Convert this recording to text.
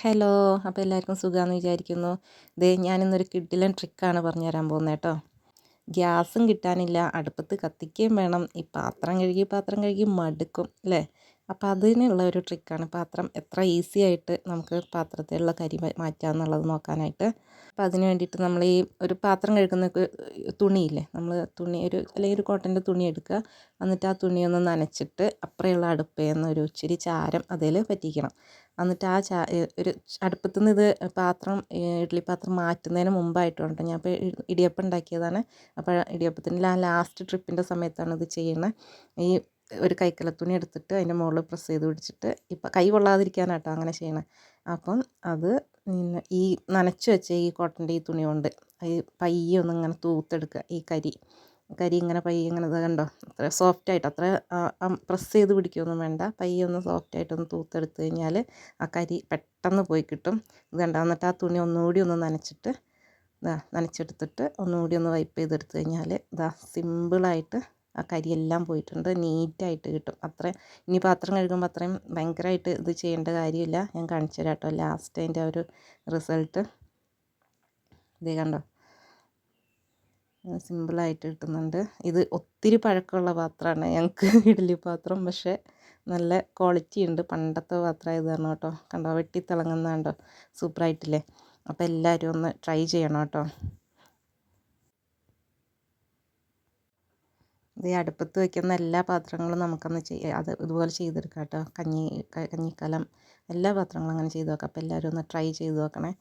Hello, അപ്പോൾ എല്ലാവർക്കും സുഖമാണെന്ന് വിചാരിക്കുന്നു. ഞാനിന്നൊരു കിഡിലൻ ട്രിക്കാണ് പറഞ്ഞു തരാൻ പോകുന്നത് കേട്ടോ. ഗ്യാസും കിട്ടാനില്ല, അടുപ്പത്ത് കത്തിക്കുകയും വേണം. ഈ പാത്രം കഴുകി മടുക്കും അല്ലേ? അപ്പോൾ അതിനുള്ള ഒരു ട്രിക്കാണ്. പാത്രം എത്ര ഈസി ആയിട്ട് നമുക്ക് പാത്രത്തിലുള്ള കരി മാറ്റാമെന്നുള്ളത് നോക്കാനായിട്ട്. അപ്പോൾ അതിന് വേണ്ടിയിട്ട് നമ്മൾ ഈ ഒരു പാത്രം കഴുകുന്ന തുണിയില്ലേ, നമ്മൾ അല്ലെങ്കിൽ ഒരു കോട്ടൻ്റെ തുണി എടുക്കുക. എന്നിട്ട് ആ തുണിയൊന്ന് നനച്ചിട്ട് അപ്പുറമുള്ള അടുപ്പിൽ നിന്ന് ഒരു ഇച്ചിരി ചാരം അതിൽ പറ്റിക്കണം. എന്നിട്ട് ഒരു അടുപ്പത്തു നിന്ന് ഇത് ഇഡ്ഡലി പാത്രം മാറ്റുന്നതിന് മുമ്പായിട്ടുണ്ട്. ഞാൻ ഇപ്പോൾ ഇടിയപ്പം ഉണ്ടാക്കിയതാണ്. അപ്പോൾ ഇടിയപ്പത്തിൻ്റെ ലാസ്റ്റ് ട്രിപ്പിൻ്റെ സമയത്താണ് ഇത് ചെയ്യുന്നത്. ഈ ഒരു കൈക്കലത്തുണി എടുത്തിട്ട് അതിൻ്റെ മുകളിൽ പ്രസ് ചെയ്ത് പിടിച്ചിട്ട് ഇപ്പം കൈ കൊള്ളാതിരിക്കാനാട്ടോ അങ്ങനെ ചെയ്യണത്. അപ്പം അത് ഈ നനച്ച് വെച്ച ഈ കോട്ടൻ്റെ ഈ തുണി കൊണ്ട് ഈ പയ്യെ ഒന്ന് ഇങ്ങനെ തൂത്തെടുക്കുക. ഈ കരി ഇങ്ങനെ പയ്യെ ഇങ്ങനെ ഇത് കണ്ടോ, അത്ര സോഫ്റ്റായിട്ട്, അത്ര പ്രസ് ചെയ്ത് പിടിക്കുകയൊന്നും വേണ്ട. പയ്യെ ഒന്ന് സോഫ്റ്റായിട്ടൊന്ന് തൂത്തെടുത്ത് കഴിഞ്ഞാൽ ആ കരി പെട്ടെന്ന് പോയി കിട്ടും. ഇത് കണ്ടോ. എന്നിട്ട് ആ തുണി ഒന്നുകൂടി ഒന്ന് നനച്ചെടുത്തിട്ട് ഒന്നുകൂടി ഒന്ന് വൈപ്പ് ചെയ്തെടുത്ത് കഴിഞ്ഞാൽ സിമ്പിളായിട്ട് ആ കരിയെല്ലാം പോയിട്ടുണ്ട്, നീറ്റായിട്ട് കിട്ടും. ഇനി പാത്രം കഴുകുമ്പോൾ അത്രയും ഭയങ്കരമായിട്ട് ഇത് ചെയ്യേണ്ട കാര്യമില്ല. ഞാൻ കാണിച്ചു തരാം കേട്ടോ ലാസ്റ്റ് അതിൻ്റെ ഒരു റിസൾട്ട്. ഇതേ കണ്ടോ, സിമ്പിളായിട്ട് കിട്ടുന്നുണ്ട്. ഇത് ഒത്തിരി പഴക്കമുള്ള പാത്രമാണ് ഞങ്ങൾക്ക്, ഇഡ്ഡലി പാത്രം. പക്ഷേ നല്ല ക്വാളിറ്റി ഉണ്ട്. പണ്ടത്തെ പാത്രം ഇതാണ് കേട്ടോ. കണ്ടോ, വെട്ടിത്തിളങ്ങുന്ന കണ്ടോ, സൂപ്പറായിട്ടില്ലേ? അപ്പോൾ എല്ലാവരും ഒന്ന് ട്രൈ ചെയ്യണം കേട്ടോ. ഇത് അടുപ്പത്ത് വയ്ക്കുന്ന എല്ലാ പാത്രങ്ങളും നമുക്കൊന്ന് ഇതുപോലെ ചെയ്തെടുക്കാം കേട്ടോ. കഞ്ഞിക്കലം എല്ലാ പാത്രങ്ങളും അങ്ങനെ ചെയ്ത് നോക്കാം. അപ്പോൾ എല്ലാവരും ഒന്ന് ട്രൈ ചെയ്ത് നോക്കണേ.